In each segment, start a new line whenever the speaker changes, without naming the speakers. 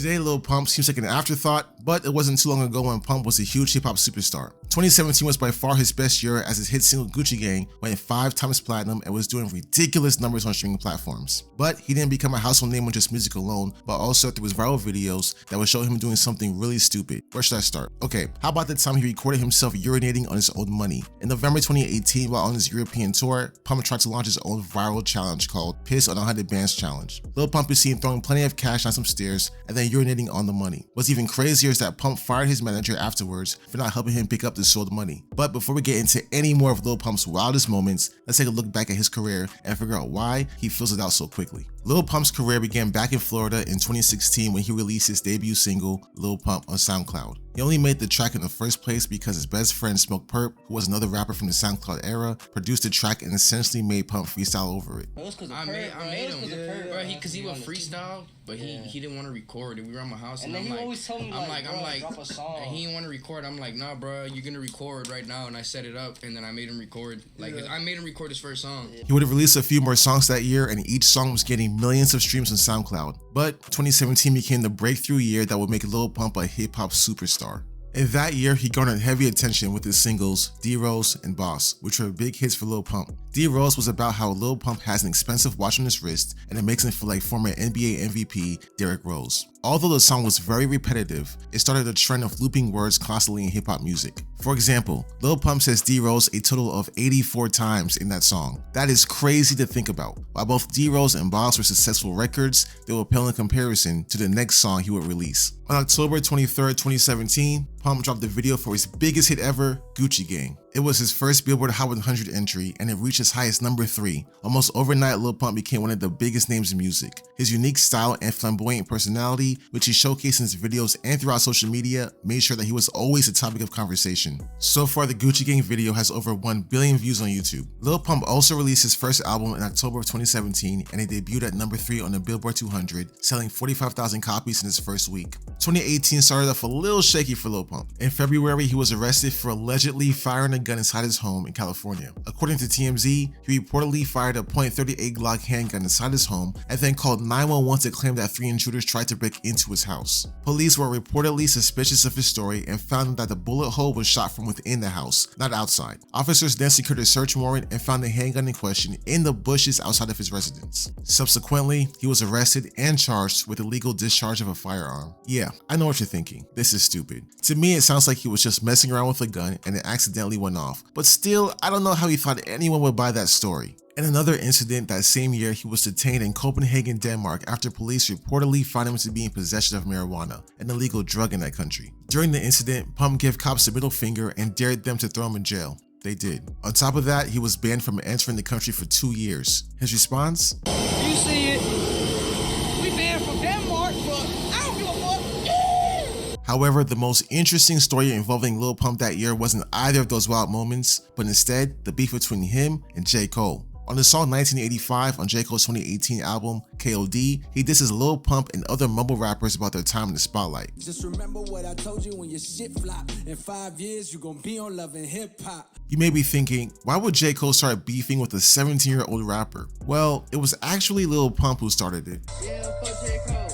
Today, Lil Pump seems like an afterthought, but it wasn't too long ago when Pump was a huge hip-hop superstar. 2017 was by far his best year as his hit single Gucci Gang went 5 times platinum and was doing ridiculous numbers on streaming platforms. But he didn't become a household name with just music alone, but also through his viral videos that would show him doing something really stupid. Where should I start? Okay, how about the time he recorded himself urinating on his own money? In November 2018, while on his European tour, Pump tried to launch his own viral challenge called Piss on 100 Bands Challenge. Lil Pump is seen throwing plenty of cash down some stairs and then urinating on the money. What's even crazier is that Pump fired his manager afterwards for not helping him pick up the soiled money. But before we get into any more of Lil Pump's wildest moments, let's take a look back at his career and figure out why he fizzled out so quickly. Lil Pump's career began back in Florida in 2016 when he released his debut single, Lil Pump, on SoundCloud. He only made the track in the first place because his best friend Smoke Perp, who was another rapper from the SoundCloud era, produced the track and essentially made Pump freestyle over it.
I made him, bro, because he would freestyle, but he didn't want to record. And we were at my house, and he always told me, I'm like, drop a song. And he didn't want to record. I'm like, nah, bro, you're gonna record right now. And I set it up, and then I made him record. I made him record his first song.
He would have released a few more songs that year, and each song was getting millions of streams on SoundCloud. But 2017 became the breakthrough year that would make Lil Pump a hip-hop superstar. In that year, he garnered heavy attention with his singles D-Rose and Boss, which were big hits for Lil Pump. D-Rose was about how Lil Pump has an expensive watch on his wrist and it makes him feel like former NBA MVP Derrick Rose. Although the song was very repetitive, it started a trend of looping words constantly in hip-hop music. For example, Lil Pump says D-Rose a total of 84 times in that song. That is crazy to think about. While both D-Rose and Boss were successful records, they will pale in comparison to the next song he would release. On October 23rd, 2017, Pump dropped the video for his biggest hit ever, Gucci Gang. It was his first Billboard Hot 100 entry, and it reached as high as number 3. Almost overnight, Lil Pump became one of the biggest names in music. His unique style and flamboyant personality, which he showcased in his videos and throughout social media, made sure that he was always a topic of conversation. So far, the Gucci Gang video has over 1 billion views on YouTube. Lil Pump also released his first album in October of 2017, and it debuted at number 3 on the Billboard 200, selling 45,000 copies in his first week. 2018 started off a little shaky for Lil Pump. In February, he was arrested for allegedly firing a gun inside his home in California. According to TMZ, he reportedly fired a .38 Glock handgun inside his home and then called 911 to claim that 3 intruders tried to break into his house. Police were reportedly suspicious of his story and found that the bullet hole was shot from within the house, not outside. Officers then secured a search warrant and found the handgun in question in the bushes outside of his residence. Subsequently, he was arrested and charged with illegal discharge of a firearm. Yeah, I know what you're thinking. This is stupid. To me, it sounds like he was just messing around with a gun and it accidentally went off. But still, I don't know how he thought anyone would buy that story. In another incident that same year, he was detained in Copenhagen, Denmark after police reportedly found him to be in possession of marijuana, an illegal drug in that country. During the incident, Pump gave cops a middle finger and dared them to throw him in jail. They did. On top of that, he was banned from entering the country for 2 years. His response?
You see it. We banned from Denmark, but I don't give a fuck.
However, the most interesting story involving Lil Pump that year wasn't either of those wild moments, but instead the beef between him and J. Cole. On the song 1985 on J. Cole's 2018 album, KOD, he disses Lil Pump and other mumble rappers about their time in the spotlight.
Just remember what I told you when your shit flop. In 5 years, you gon' be on Love and Hip Hop.
You may be thinking, why would J. Cole start beefing with a 17-year-old rapper? Well, it was actually Lil Pump who started it.
Yeah, fuck J. Cole.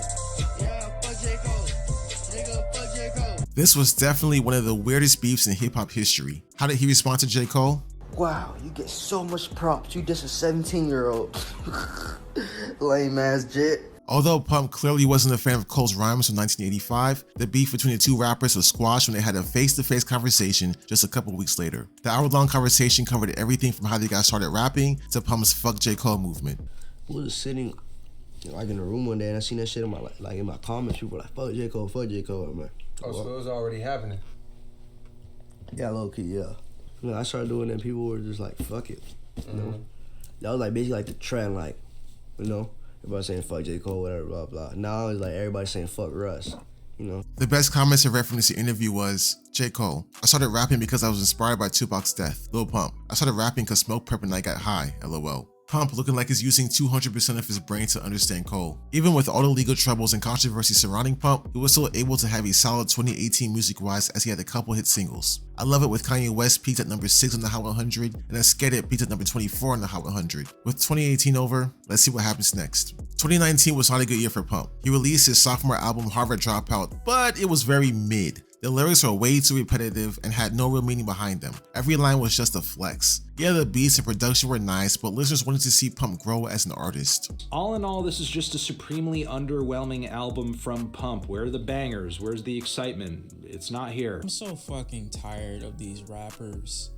Yeah, fuck J. Cole. Nigga, fuck J. Cole.
This was definitely one of the weirdest beefs in hip-hop history. How did he respond to J. Cole?
Wow, you get so much props. You just a 17-year-old. Lame ass jit.
Although Pump clearly wasn't a fan of Cole's rhymes from 1985, the beef between the two rappers was squashed when they had a face-to-face conversation just a couple weeks later. The hour-long conversation covered everything from how they got started rapping to Pump's Fuck J. Cole movement.
I was just sitting like in a room one day and I seen that shit in my comments. People were like, fuck J. Cole, fuck J. Cole. I'm like,
oh, so it was already happening?
Yeah, low key, yeah. You know, I started doing that and people were just like, fuck it. You know? That was like basically like the trend, like, you know, everybody saying fuck J. Cole, whatever, blah, blah. Now it's like everybody saying fuck Russ, you know.
The best comments I read from this interview was, J. Cole, I started rapping because I was inspired by Tupac's death. Lil Pump, I started rapping because Smoke Prep and I got high, LOL. Pump looking like he's using 200% of his brain to understand Cole. Even with all the legal troubles and controversy surrounding Pump, he was still able to have a solid 2018 music-wise as he had a couple hit singles. I Love It with Kanye West peaked at number 6 on the Hot 100, and Let's Get It peaked at number 24 on the Hot 100. With 2018 over, let's see what happens next. 2019 was not a good year for Pump. He released his sophomore album Harvard Dropout, but it was very mid. The lyrics were way too repetitive and had no real meaning behind them. Every line was just a flex. Yeah, the beats and production were nice, but listeners wanted to see Pump grow as an artist.
All in all, this is just a supremely underwhelming album from Pump. Where are the bangers? Where's the excitement? It's not here.
I'm so fucking tired of these rappers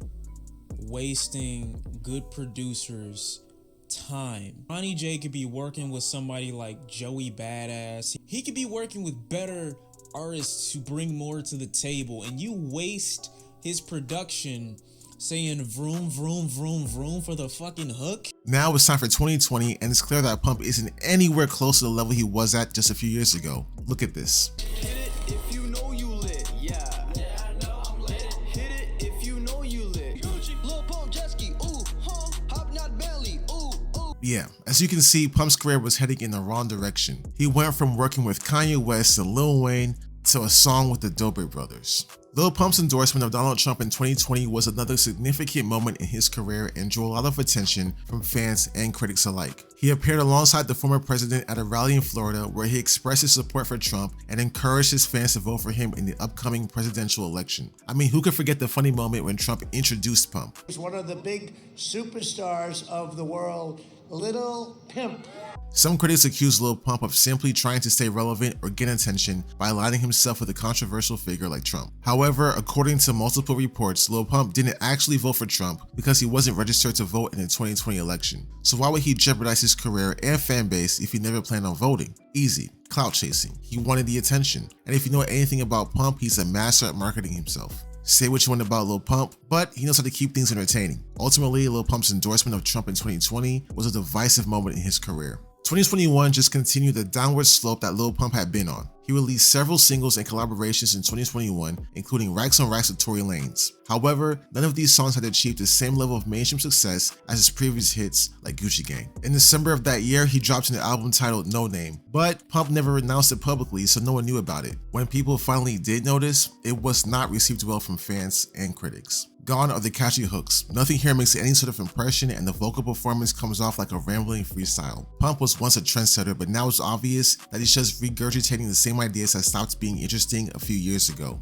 wasting good producers' time. Ronnie J could be working with somebody like Joey Badass. He could be working with better artists who bring more to the table, and you waste his production saying vroom vroom vroom vroom for the fucking hook.
Now it's time for 2020, and it's clear that Pump isn't anywhere close to the level he was at just a few years ago. Look at this.
Hit it if you know you lit, yeah. Yeah, I know I'm lit. Hit it if you know you lit. Lil Pump jet ski, ooh, huh? Hop not belly, ooh, ooh.
Yeah, as you can see, Pump's career was heading in the wrong direction. He went from working with Kanye West and Lil Wayne to a song with the Dope Brothers. Lil Pump's endorsement of Donald Trump in 2020 was another significant moment in his career and drew a lot of attention from fans and critics alike. He appeared alongside the former president at a rally in Florida where he expressed his support for Trump and encouraged his fans to vote for him in the upcoming presidential election. I mean, who could forget the funny moment when Trump introduced Pump?
He's one of the big superstars of the world, Lil Pimp.
Some critics accuse Lil Pump of simply trying to stay relevant or get attention by aligning himself with a controversial figure like Trump. However, according to multiple reports, Lil Pump didn't actually vote for Trump because he wasn't registered to vote in the 2020 election. So why would he jeopardize his career and fan base if he never planned on voting? Easy. Clout chasing. He wanted the attention. And if you know anything about Pump, he's a master at marketing himself. Say what you want about Lil Pump, but he knows how to keep things entertaining. Ultimately, Lil Pump's endorsement of Trump in 2020 was a divisive moment in his career. 2021 just continued the downward slope that Lil Pump had been on. He released several singles and collaborations in 2021, including Racks on Racks with Tory Lanez. However, none of these songs had achieved the same level of mainstream success as his previous hits like Gucci Gang. In December of that year, he dropped an album titled No Name, but Pump never announced it publicly, so no one knew about it. When people finally did notice, it was not received well from fans and critics. Gone are the catchy hooks. Nothing here makes any sort of impression, and the vocal performance comes off like a rambling freestyle. Pump was once a trendsetter, but now it's obvious that he's just regurgitating the same ideas that stopped being interesting a few years ago.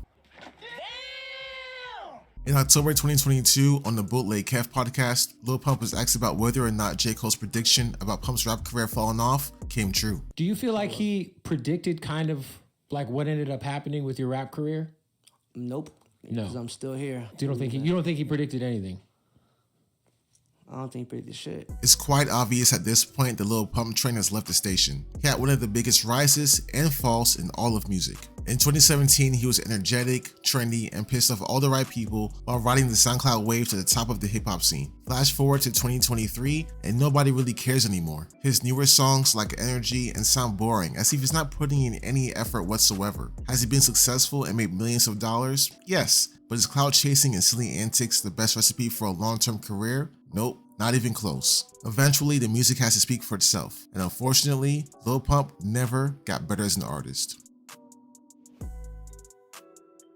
In October 2022, on the Bootleg Kev podcast, Lil Pump was asked about whether or not J. Cole's prediction about Pump's rap career falling off came true.
Do you feel like he predicted kind of like what ended up happening with your rap career?
Nope.
No.
Because I'm still here.
You don't think he predicted anything?
I don't think he predicted shit.
It's quite obvious at this point the Lil Pump train has left the station. He had one of the biggest rises and falls in all of music. In 2017, he was energetic, trendy, and pissed off all the right people while riding the SoundCloud wave to the top of the hip-hop scene. Flash forward to 2023, and nobody really cares anymore. His newer songs lack energy and sound boring, as if he's not putting in any effort whatsoever. Has he been successful and made millions of dollars? Yes, but is clout chasing and silly antics the best recipe for a long-term career? Nope, not even close. Eventually, the music has to speak for itself, and unfortunately, Lil Pump never got better as an artist.